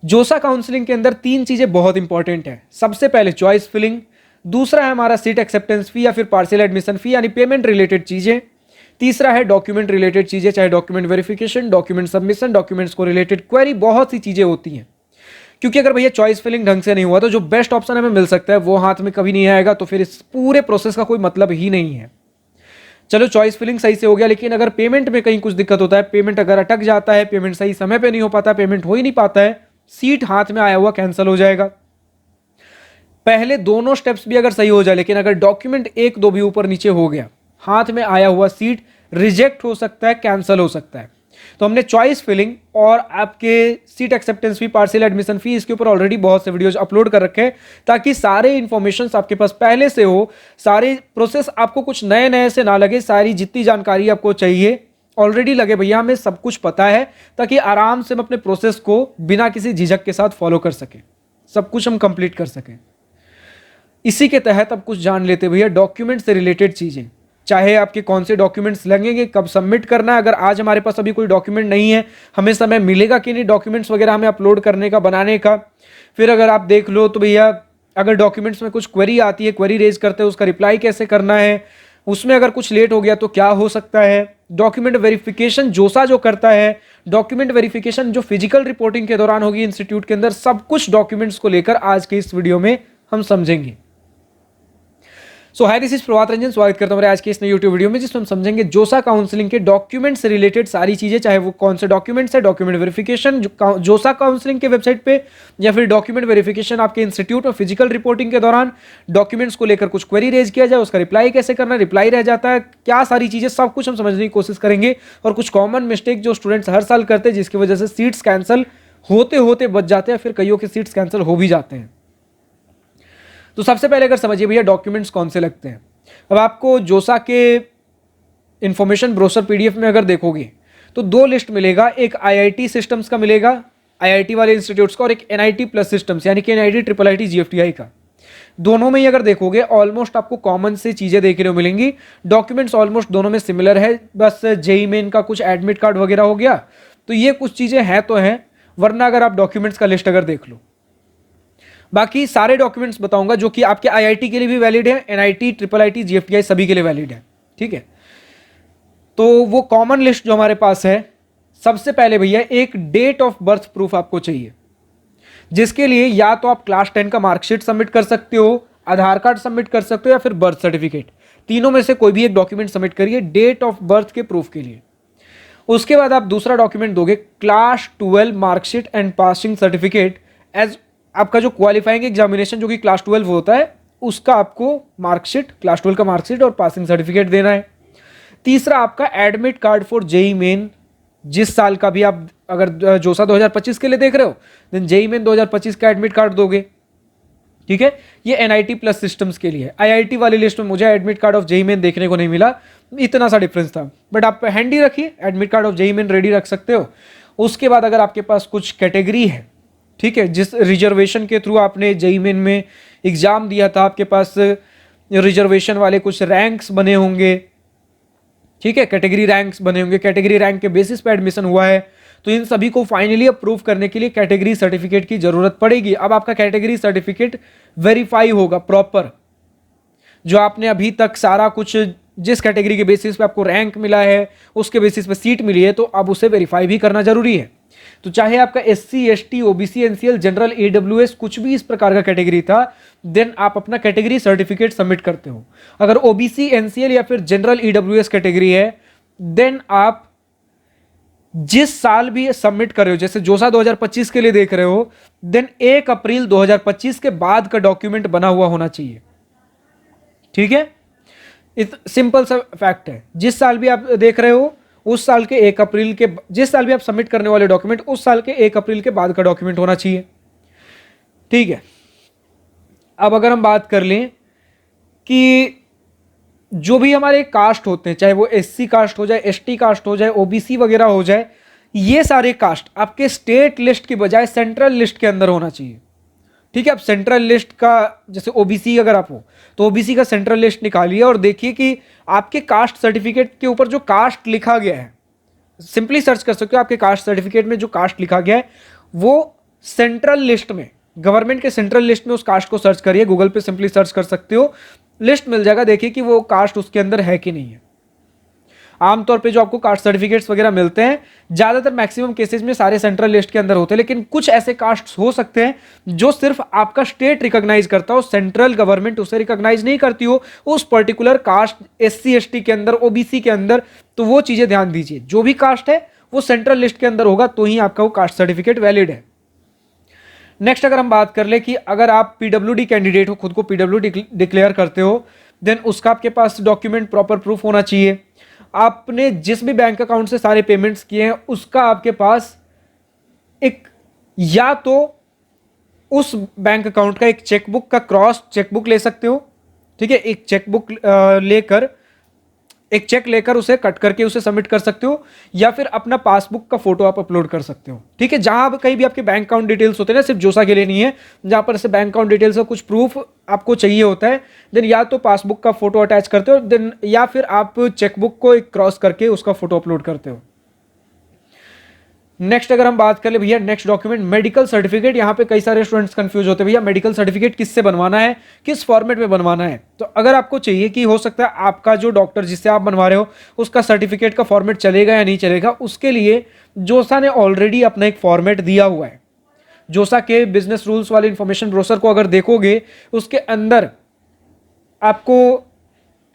जोसा काउंसलिंग के अंदर 3 चीजें बहुत इंपॉर्टेंट है। सबसे पहले चॉइस फिलिंग, दूसरा है हमारा सीट एक्सेप्टेंस फी या फिर पार्शियल एडमिशन फी यानी पेमेंट रिलेटेड चीजें, तीसरा है डॉक्यूमेंट रिलेटेड चीजें, चाहे document verification, document submission, documents को रिलेटेड क्वेरी, बहुत सी चीजें होती हैं। क्योंकि अगर भैया चॉइस फिलिंग ढंग से नहीं हुआ तो जो बेस्ट ऑप्शन हमें मिल सकता है वो हाथ में कभी नहीं आएगा, तो फिर इस पूरे प्रोसेस का कोई मतलब ही नहीं है। चलो चॉइस फिलिंग सही से हो गया, लेकिन अगर पेमेंट में कहीं कुछ दिक्कत होता है, पेमेंट अगर अटक जाता है, पेमेंट सही समय पे नहीं हो पाता, पेमेंट हो ही नहीं पाता है, सीट हाथ में आया हुआ कैंसिल हो जाएगा। पहले दोनों स्टेप्स भी अगर सही हो जाए, लेकिन अगर डॉक्यूमेंट एक दो भी ऊपर नीचे हो गया, हाथ में आया हुआ सीट रिजेक्ट हो सकता है, कैंसिल हो सकता है। तो हमने चॉइस फिलिंग और आपके सीट एक्सेप्टेंस फी, पार्शियल एडमिशन फी, इसके ऊपर ऑलरेडी बहुत से वीडियोज अपलोड कर रखे हैं ताकि सारे इंफॉर्मेशन आपके पास पहले से हो, सारे प्रोसेस आपको कुछ नए नए से ना लगे, सारी जितनी जानकारी आपको चाहिए ऑलरेडी लगे भैया हमें सब कुछ पता है, ताकि आराम से हम अपने प्रोसेस को बिना किसी झिझक के साथ फॉलो कर सकें, सब कुछ हम कंप्लीट कर सकें। इसी के तहत अब कुछ जान लेते भैया डॉक्यूमेंट से रिलेटेड चीजें, चाहे आपके कौन से डॉक्यूमेंट्स लगेंगे, कब सबमिट करना है। अगर आज हमारे पास अभी कोई डॉक्यूमेंट नहीं है, हमें समय मिलेगा कि नहीं डॉक्यूमेंट्स वगैरह हमें अपलोड करने का, बनाने का। फिर अगर आप देख लो तो भैया अगर डॉक्यूमेंट्स में कुछ क्वेरी आती है, क्वेरी रेज करते हैं, उसका रिप्लाई कैसे करना है, उसमें अगर कुछ लेट हो गया तो क्या हो सकता है। डॉक्यूमेंट वेरिफिकेशन जोसा जो करता है, डॉक्यूमेंट वेरिफिकेशन जो फिजिकल रिपोर्टिंग के दौरान होगी इंस्टीट्यूट के अंदर, सब कुछ डॉक्यूमेंट्स को लेकर आज के इस वीडियो में हम समझेंगे। सो हाय, दिस इज प्रभात रंजन, स्वागत करता हूं आज के इस नई यूट्यूब वीडियो में, जिसमें हम समझेंगे जोसा काउंसलिंग के डॉक्यूमेंट से रिलेटेड सारी चीजें, चाहे वो कौन से डॉक्यूमेंट्स है, डॉक्यूमेंट वेरिफिकेशन जोसा काउंसलिंग के वेबसाइट पे, या फिर डॉक्यूमेंट वेरिफिकेशन आपके इंस्टीट्यूट में फिजिकल रिपोर्टिंग के दौरान डॉक्यूमेंट्स को लेकर कुछ क्वेरी रेज किया जाए, उसका रिप्लाई कैसे करना, रिप्लाई रह जाता है क्या, सारी चीजें सब कुछ हम समझने की कोशिश करेंगे। और कुछ कॉमन मिस्टेक जो स्टूडेंट्स हर साल करते हैं, जिसकी वजह से सीट्स कैंसिल होते होते बच जाते हैं, फिर कईयों के सीट्स कैंसिल हो भी जाते हैं। तो सबसे पहले अगर समझिए भैया डॉक्यूमेंट्स कौन से लगते हैं। अब आपको जोसा के इंफॉर्मेशन ब्रोशर पीडीएफ में अगर देखोगे तो 2 लिस्ट मिलेगा, एक आईआईटी सिस्टम्स का मिलेगा, आईआईटी वाले इंस्टीट्यूट्स का, और एक एनआईटी प्लस सिस्टम्स यानी कि एनआईटी ट्रिपल आईटी जीएफटीआई का। दोनों में ही अगर देखोगे ऑलमोस्ट आपको कॉमन से चीजें देखने को मिलेंगी। डॉक्यूमेंट्स ऑलमोस्ट दोनों में सिमिलर है, बस जेईई मेन का कुछ एडमिट कार्ड वगैरह हो गया, तो ये कुछ चीजें हैं तो हैं, वरना अगर आप डॉक्यूमेंट्स का लिस्ट अगर देख लो, बाकी सारे डॉक्यूमेंट्स बताऊंगा जो कि आपके आईआईटी के लिए भी वैलिड है, एनआईटी, ट्रिपल आईटी, जीएफटीआई सभी के लिए वैलिड है। ठीक है, तो वो कॉमन लिस्ट जो हमारे पास है, सबसे पहले भैया एक डेट ऑफ बर्थ प्रूफ आपको चाहिए, जिसके लिए या तो आप क्लास 10 का मार्कशीट सबमिट कर सकते हो, आधार कार्ड सबमिट कर सकते हो, या फिर बर्थ सर्टिफिकेट। तीनों में से कोई भी एक डॉक्यूमेंट सबमिट करिए डेट ऑफ बर्थ के प्रूफ के लिए। उसके बाद आप दूसरा डॉक्यूमेंट दोगे class 12 marksheet and passing certificate, as आपका जो क्वालिफाइंग एग्जामिनेशन जो कि क्लास 12 होता है, उसका आपको मार्कशीट, क्लास 12 का मार्कशीट और पासिंग सर्टिफिकेट देना है। तीसरा आपका admit card for JEE main, जिस साल का भी आप अगर जोसा 2025 के लिए देख रहे हो, देन जेईई मेन 2025 का एडमिट कार्ड दोगे। ठीक है, ये एनआईटी प्लस सिस्टम्स के लिए। आईआईटी वाली लिस्ट में मुझे admit card of JEE main देखने को नहीं मिला, इतना सा डिफरेंस था, बट आप हैंडी रखिए, admit card of JEE main ready रख सकते हो। उसके बाद अगर आपके पास कुछ कैटेगरी है, ठीक है, जिस रिजर्वेशन के थ्रू आपने जेईई मेन में एग्जाम दिया था, आपके पास रिजर्वेशन वाले कुछ रैंक्स बने होंगे, ठीक है, कैटेगरी रैंक्स बने होंगे, कैटेगरी रैंक के बेसिस पे एडमिशन हुआ है, तो इन सभी को फाइनली अप्रूव करने के लिए कैटेगरी सर्टिफिकेट की जरूरत पड़ेगी। अब आपका कैटेगरी सर्टिफिकेट वेरीफाई होगा प्रॉपर, जो आपने अभी तक सारा कुछ जिस कैटेगरी के बेसिस पे आपको रैंक मिला है, उसके बेसिस पे सीट मिली है, तो अब उसे वेरीफाई भी करना जरूरी है। तो चाहे आपका SC, ST, OBC, NCL, general, EWS कुछ भी इस प्रकार का कैटेगरी था, देन आप अपना कैटेगरी सर्टिफिकेट सबमिट करते हो। अगर ओबीसी, एनसीएल या फिर जनरल, ईडब्ल्यूएस कैटेगरी है, देन आप जिस साल भी सबमिट कर रहे हो, जैसे जोसा 2025 के लिए देख रहे हो, देन 1 अप्रैल 2025 के बाद का डॉक्यूमेंट बना हुआ होना चाहिए। ठीक है, सिंपल सा फैक्ट है, जिस साल भी आप देख रहे हो उस साल के 1 अप्रैल के, जिस साल भी आप सबमिट करने वाले डॉक्यूमेंट उस साल के 1 अप्रैल के बाद का डॉक्यूमेंट होना चाहिए। ठीक है, अब अगर हम बात कर लें कि जो भी हमारे कास्ट होते हैं, चाहे वो एससी कास्ट हो जाए, एसटी कास्ट हो जाए, ओबीसी वगैरह हो जाए, ये सारे कास्ट आपके स्टेट लिस्ट की बजाय सेंट्रल लिस्ट के अंदर होना चाहिए। ठीक है, अब सेंट्रल लिस्ट का, जैसे ओबीसी अगर आप हो तो ओबीसी का सेंट्रल लिस्ट निकालिए और देखिए कि आपके कास्ट सर्टिफिकेट के ऊपर जो कास्ट लिखा गया है, सिंपली सर्च कर सकते हो, आपके कास्ट सर्टिफिकेट में जो कास्ट लिखा गया है वो सेंट्रल लिस्ट में, गवर्नमेंट के सेंट्रल लिस्ट में उस कास्ट को सर्च करिए, गूगल पे सिंपली सर्च कर सकते हो, लिस्ट मिल जाएगा, देखिए कि वो कास्ट उसके अंदर है कि नहीं है। आमतौर पे जो आपको कास्ट सर्टिफिकेट्स वगैरह मिलते हैं, ज्यादातर मैक्सिमम केसेस में सारे सेंट्रल लिस्ट के अंदर होते हैं, लेकिन कुछ ऐसे कास्ट हो सकते हैं जो सिर्फ आपका स्टेट रिकॉग्नाइज करता हो, सेंट्रल गवर्नमेंट उसे रिकॉग्नाइज नहीं करती हो उस पर्टिकुलर कास्ट, SC ST के अंदर, OBC के अंदर। तो वो चीजें ध्यान दीजिए, जो भी कास्ट है वो सेंट्रल लिस्ट के अंदर होगा तो ही आपका वो कास्ट सर्टिफिकेट वैलिड है। नेक्स्ट अगर हम बात कर ले कि अगर आप PWD कैंडिडेट हो, खुद को PWD डिक्लेयर करते हो, देन उसका आपके पास डॉक्यूमेंट प्रॉपर प्रूफ होना चाहिए। आपने जिस भी बैंक अकाउंट से सारे पेमेंट्स किए हैं उसका आपके पास एक, या तो उस बैंक अकाउंट का एक चेकबुक का क्रॉस चेकबुक ले सकते हो, ठीक है, एक चेकबुक लेकर, एक चेक लेकर उसे कट करके उसे सबमिट कर सकते हो, या फिर अपना पासबुक का फोटो आप अपलोड कर सकते हो, ठीक है। जहां कहीं भी आपके बैंक अकाउंट डिटेल्स होते हैं ना, सिर्फ जोसा के लिए नहीं है, जहां पर ऐसे बैंक अकाउंट डिटेल्स का कुछ प्रूफ आपको चाहिए होता है, देन या तो पासबुक का फोटो अटैच करते हो, देन या फिर आप चेकबुक को एक क्रॉस करके उसका फोटो अपलोड करते हो। नेक्स्ट अगर हम बात कर ले भैया, नेक्स्ट डॉक्यूमेंट मेडिकल सर्टिफिकेट। यहां पे कई सारे स्टूडेंट्स कंफ्यूज होते हैं, भैया मेडिकल सर्टिफिकेट किससे बनवाना है, किस फॉर्मेट में बनवाना है। तो अगर आपको चाहिए कि हो सकता है आपका जो डॉक्टर जिससे आप बनवा रहे हो उसका सर्टिफिकेट का फॉर्मेट चलेगा या नहीं चलेगा, उसके लिए जोसा ने ऑलरेडी अपना एक फॉर्मेट दिया हुआ है। जोसा के बिजनेस रूल्स वाले इंफॉर्मेशन ब्रोशर को अगर देखोगे, उसके अंदर आपको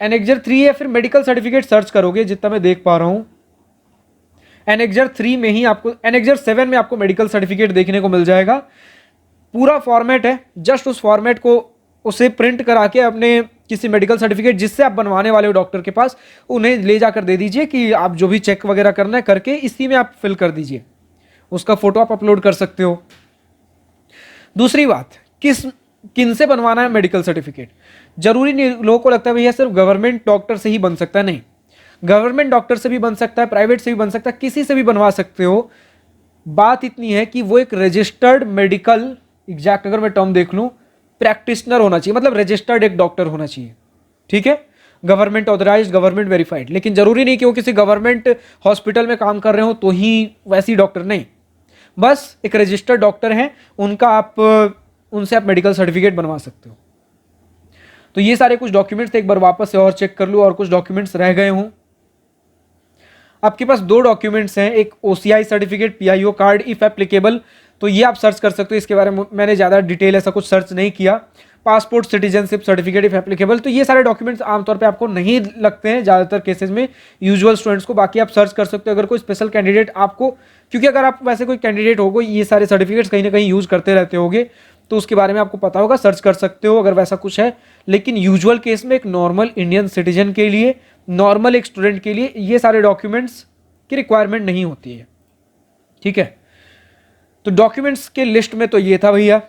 एनेक्जर 3 या फिर मेडिकल सर्टिफिकेट सर्च करोगे, जितना मैं देख पा रहा हूं एनेक्जर 3 में ही आपको, एनेक्जर 7 में आपको मेडिकल सर्टिफिकेट देखने को मिल जाएगा। पूरा फॉर्मेट है, जस्ट उस फॉर्मेट को उसे प्रिंट करा के अपने किसी मेडिकल सर्टिफिकेट जिससे आप बनवाने वाले हो डॉक्टर के पास, उन्हें ले जाकर दे दीजिए कि आप जो भी चेक वगैरह करना है करके इसी में आप फिल कर दीजिए, उसका फोटो आप अपलोड कर सकते हो। दूसरी बात, किन से बनवाना है मेडिकल सर्टिफिकेट, जरूरी नहीं, लोगों को लगता है भैया सिर्फ गवर्नमेंट डॉक्टर से ही बन सकता है, नहीं, गवर्नमेंट डॉक्टर से भी बन सकता है, प्राइवेट से भी बन सकता है, किसी से भी बनवा सकते हो। बात इतनी है कि वो एक रजिस्टर्ड मेडिकल, एग्जैक्ट अगर मैं टर्म देख लूं, प्रैक्टिशनर होना चाहिए, मतलब रजिस्टर्ड एक डॉक्टर होना चाहिए, ठीक है, गवर्नमेंट ऑथराइज्ड, गवर्नमेंट वेरीफाइड। लेकिन जरूरी नहीं कि वो किसी गवर्नमेंट हॉस्पिटल में काम कर रहे हो तो ही वैसी डॉक्टर, नहीं, बस एक रजिस्टर्ड डॉक्टर हैं, उनका आप, उनसे आप मेडिकल सर्टिफिकेट बनवा सकते हो। तो ये सारे कुछ डॉक्यूमेंट्स एक बार वापस से और चेक कर लो, और कुछ डॉक्यूमेंट्स रह गए हों। आपके पास 2 डॉक्यूमेंट्स हैं, एक OCI certificate, PIO card if applicable, तो ये आप सर्च कर सकते हो, इसके बारे में मैंने ज़्यादा डिटेल ऐसा कुछ सर्च नहीं किया। Passport, citizenship certificate if applicable, तो ये सारे डॉक्यूमेंट्स आमतौर पे आपको नहीं लगते हैं ज़्यादातर केसेस में यूजुअल स्टूडेंट्स को, बाकी आप सर्च कर सकते हो अगर कोई स्पेशल कैंडिडेट आपको, क्योंकि अगर आप वैसे कोई कैंडिडेट होगे ये सारे सर्टिफिकेट्स कहीं ना कहीं यूज करते रहते होगे, तो उसके बारे में आपको पता होगा, सर्च कर सकते हो अगर वैसा कुछ है। लेकिन यूजुअल केस में एक नॉर्मल इंडियन सिटीजन के लिए, नॉर्मल एक स्टूडेंट के लिए ये सारे डॉक्यूमेंट्स की रिक्वायरमेंट नहीं होती है, ठीक है। तो डॉक्यूमेंट्स के लिस्ट में तो ये था भैया।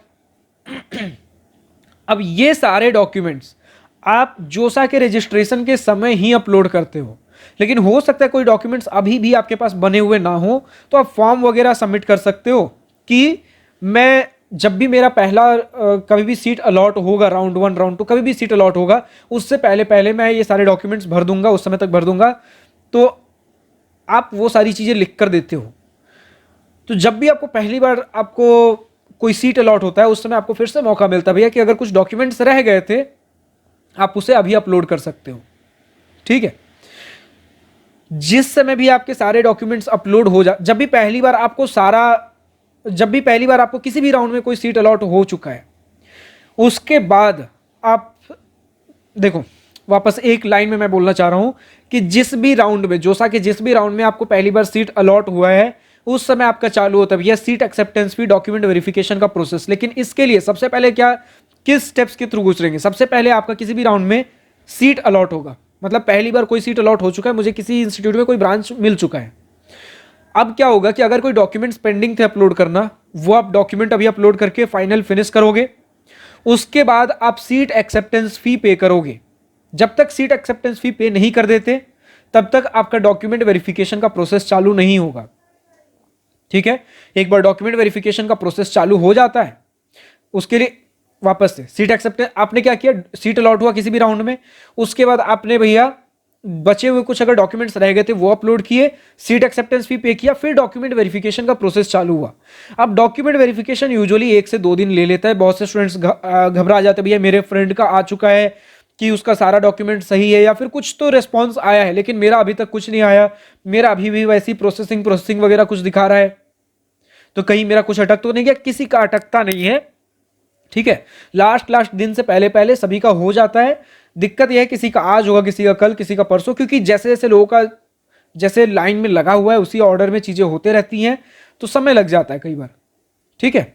अब ये सारे डॉक्यूमेंट्स आप जोसा के रजिस्ट्रेशन के समय ही अपलोड करते हो, लेकिन हो सकता है कोई डॉक्यूमेंट्स अभी भी आपके पास बने हुए ना हो, तो आप फॉर्म वगैरह सबमिट कर सकते हो कि मैं जब भी मेरा पहला कभी भी सीट अलॉट होगा, राउंड 1 राउंड 2 कभी भी सीट अलॉट होगा, उससे पहले पहले मैं ये सारे डॉक्यूमेंट्स भर दूंगा, उस समय तक भर दूंगा। तो आप वो सारी चीज़ें लिख कर देते हो, तो जब भी आपको पहली बार आपको कोई सीट अलॉट होता है, उस समय आपको फिर से मौका मिलता है भैया कि अगर कुछ डॉक्यूमेंट्स रह गए थे आप उसे अभी अपलोड कर सकते हो, ठीक है। जिस समय भी आपके सारे डॉक्यूमेंट्स अपलोड हो जा, जब भी पहली बार आपको किसी भी राउंड में कोई सीट अलॉट हो चुका है, उसके बाद आप देखो, वापस एक लाइन में मैं बोलना चाह रहा हूं कि जिस भी राउंड में, जोसा के जिस भी राउंड में आपको पहली बार सीट अलॉट हुआ है, उस समय आपका चालू होता है यह सीट एक्सेप्टेंस फी, डॉक्यूमेंट वेरिफिकेशन का प्रोसेस। लेकिन इसके लिए सबसे पहले किस स्टेप्स के थ्रू गुजरेंगे, सबसे पहले आपका किसी भी राउंड में सीट अलॉट होगा, मतलब पहली बार कोई सीट अलॉट हो चुका है, मुझे किसी इंस्टीट्यूट में कोई ब्रांच मिल चुका है। अब क्या होगा कि अगर कोई डॉक्यूमेंट्स पेंडिंग थे अपलोड करना, वो आप डॉक्यूमेंट अभी अपलोड करके फाइनल फिनिश करोगे, उसके बाद आप सीट एक्सेप्टेंस फी पे करोगे। जब तक सीट एक्सेप्टेंस फी पे नहीं कर देते तब तक आपका डॉक्यूमेंट वेरिफिकेशन का प्रोसेस चालू नहीं होगा, ठीक है। एक बार डॉक्यूमेंट वेरिफिकेशन का प्रोसेस चालू हो जाता है, उसके लिए वापस से सीट एक्सेप्टेंस, आपने क्या किया, सीट अलॉट हुआ किसी भी राउंड में, उसके बाद आपने भैया बचे हुए कुछ अगर डॉक्यूमेंट्स रह गए थे वो अपलोड किए, सीट एक्सेप्टेंस फी पे किया, फिर डॉक्यूमेंट वेरिफिकेशन का प्रोसेस चालू हुआ। अब डॉक्यूमेंट वेरिफिकेशन यूजुअली 1 से 2 दिन ले लेता है। बहुत से स्टूडेंट्स घबरा जाते हैं, भैया मेरे फ्रेंड का आ चुका है कि उसका सारा डॉक्यूमेंट सही है या फिर कुछ तो रिस्पॉन्स आया है, लेकिन मेरा अभी तक कुछ नहीं आया, मेरा अभी भी वैसी प्रोसेसिंग वगैरह कुछ दिखा रहा है, तो कहीं मेरा कुछ अटक तो नहीं गया। किसी का अटकता नहीं है, ठीक है। लास्ट दिन से पहले पहले सभी का हो जाता है। दिक्कत यह है किसी का आज होगा, किसी का कल, किसी का परसों, क्योंकि जैसे जैसे लोगों का जैसे लाइन में लगा हुआ है उसी ऑर्डर में चीजें होते रहती हैं, तो समय लग जाता है कई बार, ठीक है।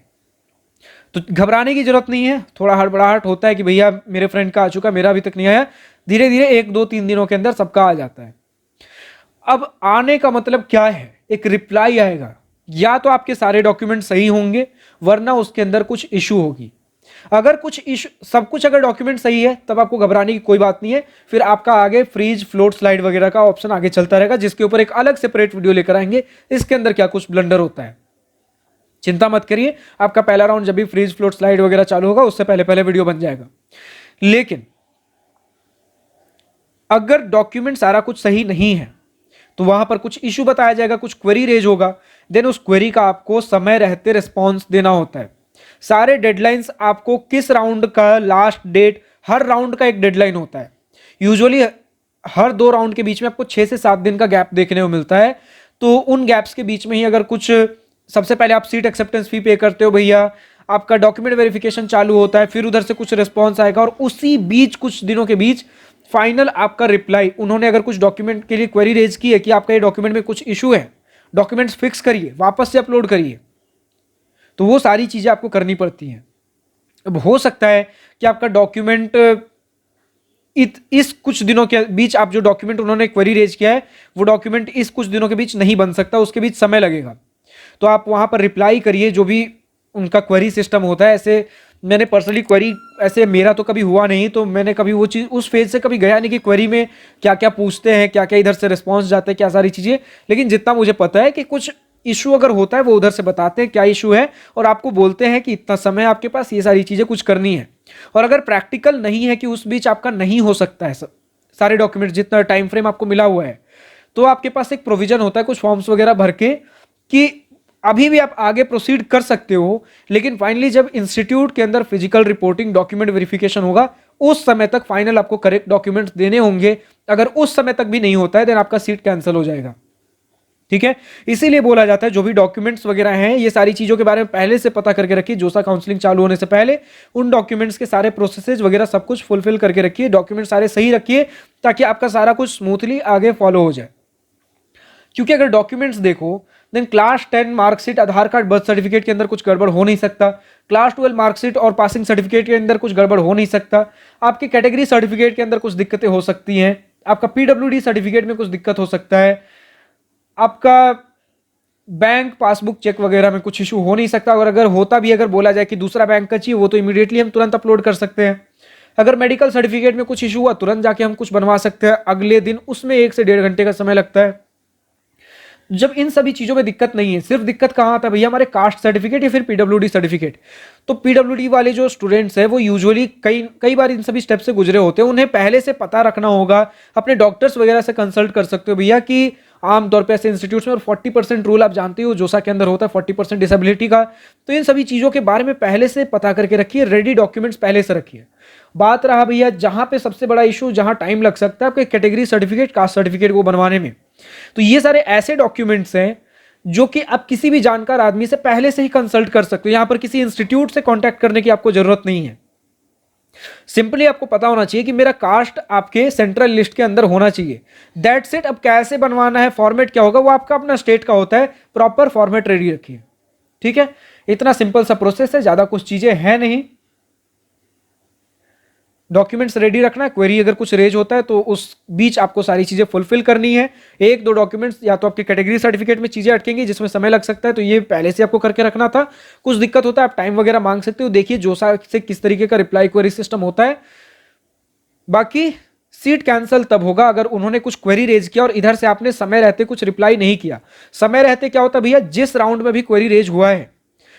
तो घबराने की जरूरत नहीं है। थोड़ा हड़बड़ाहट होता है कि भैया मेरे फ्रेंड का आ चुका, मेरा अभी तक नहीं आया, धीरे धीरे 1 2 3 दिनों के अंदर सबका आ जाता है। अब आने का मतलब क्या है, एक रिप्लाई आएगा, या तो आपके सारे डॉक्यूमेंट सही होंगे वरना उसके अंदर कुछ इशू होगी। अगर कुछ इशू, सब कुछ अगर डॉक्यूमेंट सही है तब आपको घबराने की कोई बात नहीं है। फिर आपका आगे फ्रीज, फ्लोट, स्लाइड वगैरह का ऑप्शन आगे चलता रहेगा, जिसके ऊपर एक अलग सेपरेट वीडियो लेकर आएंगे इसके अंदर क्या कुछ ब्लंडर होता है। चिंता मत करिए, आपका पहला राउंड जब भी फ्रीज, फ्लोट, स्लाइड वगैरह चालू होगा उससे पहले पहले वीडियो बन जाएगा। लेकिन अगर डॉक्यूमेंट सारा कुछ सही नहीं है तो वहां पर कुछ इशू बताया जाएगा, कुछ क्वेरी रेज होगा, देन उस क्वेरी का आपको समय रहते रिस्पॉन्स देना होता है। सारे डेडलाइंस आपको किस राउंड का लास्ट डेट, हर राउंड का एक डेडलाइन होता है। यूजुअली हर 2 राउंड के बीच में आपको 6 से 7 दिन का गैप देखने को मिलता है। तो उन गैप्स के बीच में ही अगर कुछ, सबसे पहले आप सीट एक्सेप्टेंस फी पे करते हो भैया, आपका डॉक्यूमेंट वेरिफिकेशन चालू होता है, फिर उधर से कुछ रिस्पॉन्स आएगा और उसी बीच कुछ दिनों के बीच फाइनल आपका रिप्लाई, उन्होंने अगर कुछ डॉक्यूमेंट के लिए क्वेरी रेज की है कि आपका ये डॉक्यूमेंट में कुछ इशू है, डॉक्यूमेंट्स फिक्स करिए, वापस से अपलोड करिए, तो वो सारी चीजें आपको करनी पड़ती हैं। अब हो सकता है कि आपका डॉक्यूमेंट इस कुछ दिनों के बीच, आप जो डॉक्यूमेंट उन्होंने क्वेरी रेज किया है वो डॉक्यूमेंट इस कुछ दिनों के बीच नहीं बन सकता, उसके बीच समय लगेगा। तो आप वहां पर रिप्लाई करिए, जो भी उनका क्वेरी सिस्टम होता है। ऐसे मैंने पर्सनली क्वेरी, ऐसे मेरा तो कभी हुआ नहीं, तो मैंने कभी वो चीज़ उस फेज से कभी गया नहीं कि क्वेरी में क्या क्या पूछते हैं, क्या क्या इधर से रिस्पॉन्स जाते हैं, क्या सारी चीज़ें। लेकिन जितना मुझे पता है कि कुछ इशू अगर होता है वो उधर से बताते हैं क्या इशू है और आपको बोलते हैं कि इतना समय आपके पास ये सारी चीज़ें कुछ करनी है। और अगर प्रैक्टिकल नहीं है कि उस बीच आपका नहीं हो सकता है सारे डॉक्यूमेंट, जितना टाइम फ्रेम आपको मिला हुआ है, तो आपके पास एक प्रोविजन होता है कुछ फॉर्म्स वगैरह भर के कि अभी भी आप आगे प्रोसीड कर सकते हो। लेकिन फाइनली जब इंस्टीट्यूट के अंदर फिजिकल रिपोर्टिंग, डॉक्यूमेंट वेरिफिकेशन होगा, उस समय तक फाइनल आपको करेक्ट डॉक्यूमेंट्स देने होंगे। अगर उस समय तक भी नहीं होता है देन आपका सीट कैंसिल हो जाएगा, ठीक है। इसीलिए बोला जाता है जो भी डॉक्यूमेंट्स वगैरह हैं, ये सारी चीजों के बारे में पहले से पता करके रखिए। जोसा काउंसलिंग चालू होने से पहले उन डॉक्यूमेंट्स के सारे प्रोसेसेस वगैरह सब कुछ फुलफिल करके रखिए, डॉक्यूमेंट सारे सही रखिए, ताकि आपका सारा कुछ स्मूथली आगे फॉलो हो जाए। क्योंकि अगर डॉक्यूमेंट्स देखो, देन क्लास 10 मार्कशीट, आधार कार्ड, बर्थ सर्टिफिकेट के अंदर कुछ गड़बड़ हो नहीं सकता, क्लास 12 मार्कशीट और पासिंग सर्टिफिकेट के अंदर कुछ गड़बड़ हो नहीं सकता, आपके कैटेगरी सर्टिफिकेट के अंदर कुछ दिक्कतें हो सकती हैं, आपका पीडब्ल्यूडी सर्टिफिकेट में कुछ दिक्कत हो सकता है, आपका बैंक पासबुक चेक वगैरह में कुछ इशू हो नहीं सकता। और अगर होता भी, अगर बोला जाए कि दूसरा बैंक का चाहिए, वो तो इमीडिएटली हम तुरंत अपलोड कर सकते हैं। अगर मेडिकल सर्टिफिकेट में कुछ इशू हुआ, तुरंत जाके हम कुछ बनवा सकते हैं अगले दिन, उसमें 1 से 1.5 घंटे का समय लगता है। जब इन सभी चीजों में दिक्कत नहीं है, सिर्फ दिक्कत कहाँ आता है भैया, हमारे कास्ट सर्टिफिकेट या फिर पीडब्ल्यूडी सर्टिफिकेट। तो पीडब्ल्यूडी वाले जो स्टूडेंट्स हैं वो यूजुअली कई बार इन सभी स्टेप से गुजरे होते हैं, उन्हें पहले से पता रखना होगा। अपने डॉक्टर्स वगैरह से कंसल्ट कर सकते हो भैया कि आमतौर पे ऐसे इंस्टीट्यूट्स में, और 40% रूल आप जानते हो जोसा के अंदर होता है 40% डिसेबिलिटी का। तो इन सभी चीजों के बारे में पहले से पता करके रखिए, रेडी डॉक्यूमेंट्स पहले से रखिए। बात रहा भैया जहां पे सबसे बड़ा इशू, जहां टाइम लग सकता है आपके कैटेगरी सर्टिफिकेट, कास्ट सर्टिफिकेट को बनवाने में, तो ये सारे ऐसे डॉक्यूमेंट्स हैं जो कि आप किसी भी जानकार आदमी से पहले से ही कंसल्ट कर सकते हो। यहां पर किसी इंस्टीट्यूट से कांटेक्ट करने की आपको जरूरत नहीं है। सिंपली आपको पता होना चाहिए कि मेरा कास्ट आपके सेंट्रल लिस्ट के अंदर होना चाहिए, दैट्स इट। अब कैसे बनवाना है, फॉर्मेट क्या होगा, वो आपका अपना स्टेट का होता है, प्रॉपर फॉर्मेट रेडी रखिए, ठीक है। इतना सिंपल सा प्रोसेस है, ज्यादा कुछ चीजें हैं नहीं। डॉक्यूमेंट्स रेडी रखना है, क्वेरी अगर कुछ रेज होता है तो उस बीच आपको सारी चीजें फुलफिल करनी है। 1-2 डॉक्यूमेंट्स या तो आपके कैटेगरी सर्टिफिकेट में चीजें अटकेंगी जिसमें समय लग सकता है, तो ये पहले से आपको करके रखना था। कुछ दिक्कत होता है आप टाइम वगैरह मांग सकते हो, देखिए जोसा से किस तरीके का रिप्लाई क्वेरी सिस्टम होता है। बाकी सीट कैंसिल तब होगा अगर उन्होंने कुछ क्वेरी रेज किया और इधर से आपने समय रहते कुछ रिप्लाई नहीं किया। समय रहते क्या होता है भैया, जिस राउंड में भी क्वेरी रेज हुआ है,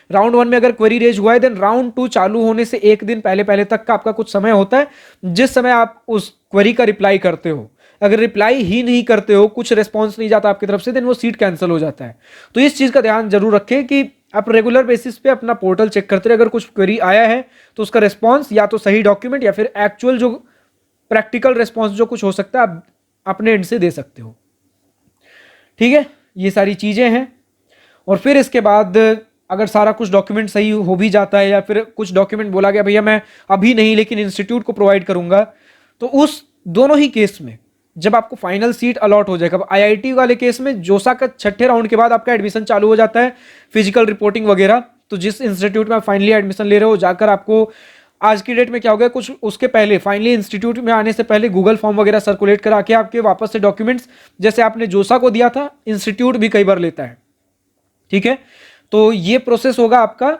राउंड 1 में अगर क्वेरी रेज हुआ है, देन राउंड 2 चालू होने से 1 दिन पहले पहले तक का आपका कुछ समय होता है, जिस समय आप उस क्वेरी का रिप्लाई करते हो। अगर रिप्लाई ही नहीं करते हो, कुछ रिस्पॉन्स नहीं जाता आपकी तरफ से, देन वो सीट कैंसिल हो जाता है। तो इस चीज़ का ध्यान जरूर रखें कि आप रेगुलर बेसिस पे अपना पोर्टल चेक करते रहे। अगर कुछ क्वेरी आया है तो उसका रिस्पॉन्स या तो सही डॉक्यूमेंट या फिर एक्चुअल जो प्रैक्टिकल रिस्पॉन्स जो कुछ हो सकता है आप अपने एंड से दे सकते हो। ठीक है, ये सारी चीज़ें हैं। और फिर इसके बाद अगर सारा कुछ डॉक्यूमेंट सही हो भी जाता है या फिर कुछ डॉक्यूमेंट बोला गया भैया मैं अभी नहीं लेकिन इंस्टीट्यूट को प्रोवाइड करूंगा, तो उस दोनों ही केस में जब आपको फाइनल सीट अलॉट हो जाएगा, आईआईटी वाले केस में जोसा का छठे राउंड के बाद आपका एडमिशन चालू हो जाता है, फिजिकल रिपोर्टिंग वगैरह। तो जिस इंस्टीट्यूट में आप फाइनली एडमिशन ले रहे हो जाकर आपको आज की डेट में क्या हो गया, कुछ उसके पहले फाइनली इंस्टीट्यूट में आने से पहले गूगल फॉर्म वगैरह सर्कुलेट करा के आपके वापस से डॉक्यूमेंट्स जैसे आपने जोसा को दिया था, इंस्टीट्यूट भी कई बार लेता है। ठीक है, तो ये प्रोसेस होगा आपका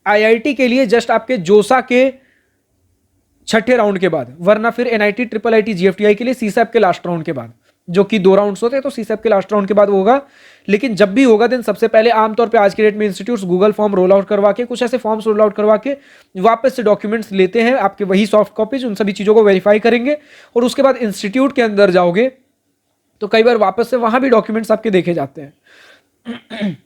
आईआईटी के लिए जस्ट आपके जोसा के छठे राउंड के बाद, वरना फिर एनआईटी, ट्रिपल आईटी, जीएफटीआई के लिए सीसैप के लास्ट राउंड के बाद, जो कि 2 राउंड्स होते हैं, तो सीसैप के लास्ट राउंड के बाद वो होगा। लेकिन जब भी होगा देन सबसे पहले आमतौर पे आज के डेट में institutes Google form roll out करवा के, कुछ ऐसे फॉर्म्स रोल आउट करवा के वापस से डॉक्यूमेंट्स लेते हैं आपके, वही सॉफ्ट कॉपीज, उन सभी चीज़ों को वेरीफाई करेंगे और उसके बाद इंस्टीट्यूट के अंदर जाओगे तो कई बार वापस से वहां भी डॉक्यूमेंट्स आपके देखे जाते हैं।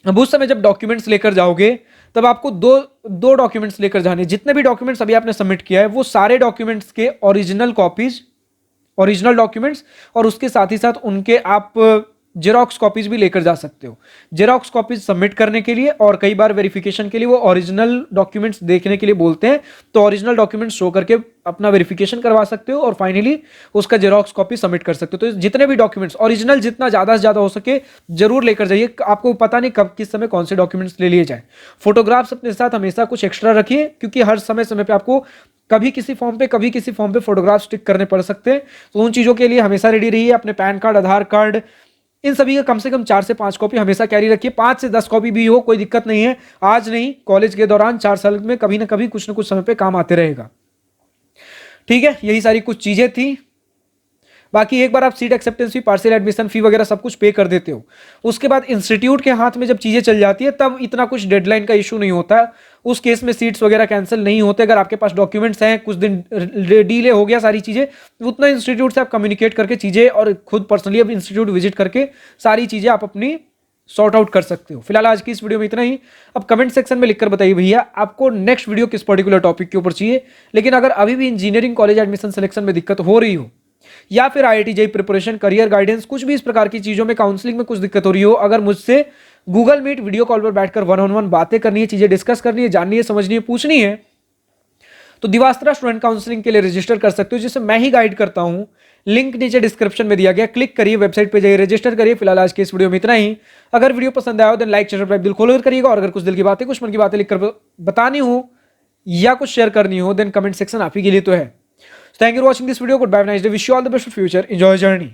अब उस समय जब डॉक्यूमेंट्स लेकर जाओगे तब आपको दो डॉक्यूमेंट्स लेकर जाने, जितने भी डॉक्यूमेंट्स अभी आपने सबमिट किया है वो सारे डॉक्यूमेंट्स के ओरिजिनल कॉपीज, ओरिजिनल डॉक्यूमेंट्स, और उसके साथ ही साथ उनके आप जेरोक्स कॉपीज भी लेकर जा सकते हो। जेरोक्स कॉपीज सबमिट करने के लिए और कई बार वेरिफिकेशन के लिए वो ओरिजिनल डॉक्यूमेंट्स देखने के लिए बोलते हैं, तो ओरिजिनल डॉक्यूमेंट्स शो करके अपना वेरिफिकेशन करवा सकते हो और फाइनली उसका जेरोक्स कॉपी सबमिट कर सकते हो। तो जितने भी डॉक्यूमेंट्स ओरिजिनल जितना ज्यादा से ज्यादा हो सके जरूर लेकर जाइए। आपको पता नहीं कब किस समय कौन से डॉक्यूमेंट्स ले लिए जाए। फोटोग्राफ्स अपने साथ हमेशा कुछ एक्स्ट्रा रखिए, क्योंकि हर समय समय पे आपको कभी किसी फॉर्म पे कभी किसी फॉर्म पे फोटोग्राफ स्टिक करने पड़ सकते हैं। तो उन चीजों के लिए हमेशा रेडी रहिए। अपने पैन कार्ड, आधार कार्ड, इन सभी का कम से कम 4 से 5 कॉपी हमेशा कैरी रखिए। 5 से 10 कॉपी भी हो कोई दिक्कत नहीं है, आज नहीं कॉलेज के दौरान 4 साल में कभी ना कभी कुछ ना कुछ समय पे काम आते रहेगा। ठीक है, यही सारी कुछ चीजें थी। बाकी एक बार आप सीट एक्सेप्टेंस फी, पार्शियल एडमिशन फी वगैरह सब कुछ पे कर देते हो, उसके बाद इंस्टीट्यूट के हाथ में जब चीजें चल जाती है तब इतना कुछ डेडलाइन का इशू नहीं होता। उस केस में सीट्स वगैरह कैंसिल नहीं होते। अगर आपके पास डॉक्यूमेंट्स हैं, कुछ दिन डिले हो गया सारी चीजें, उतना इंस्टीट्यूट से आप कम्युनिकेट करके चीजें और खुद पर्सनली अब इंस्टीट्यूट विजिट करके सारी चीजें आप अपनी सॉर्ट आउट कर सकते हो। फिलहाल आज की इस वीडियो में इतना ही। अब कमेंट सेक्शन में लिखकर बताइए भैया आपको नेक्स्ट वीडियो किस पर्टिकुलर टॉपिक के ऊपर चाहिए। लेकिन अगर अभी भी इंजीनियरिंग कॉलेज एडमिशन सिलेक्शन में दिक्कत हो रही हो या फिर IIT JEE preparation, career guidance, कुछ भी इस प्रकार की चीजों में, काउंसलिंग में कुछ दिक्कत हो रही हो, अगर मुझसे गूगल मीट वीडियो कॉल पर बैठकर 1-on-1 बातें करनी है, चीजें डिस्कस करनी है, जाननी है, समझनी है, पूछनी है, तो दिवास्त्रा स्टूडेंट काउंसलिंग के लिए रजिस्टर कर सकते हो, जिसे मैं ही गाइड करता हूं। लिंक नीचे डिस्क्रिप्शन में दिया गया, क्लिक करिए, वेबसाइट पे जाइए, रजिस्टर करिए। फिलहाल आज के इस वीडियो में इतना ही। अगर वीडियो पसंद आया हो देन लाइक, सब्सक्राइब दिल खोलकर करिएगा, और अगर कुछ दिल की बातें, कुछ मन की बातें लिखकर बतानी हो या कुछ शेयर करनी हो देन कमेंट सेक्शन आप ही के लिए तो है। Thank you for watching this video. Goodbye, nice day, wish you all the best for future, enjoy journey.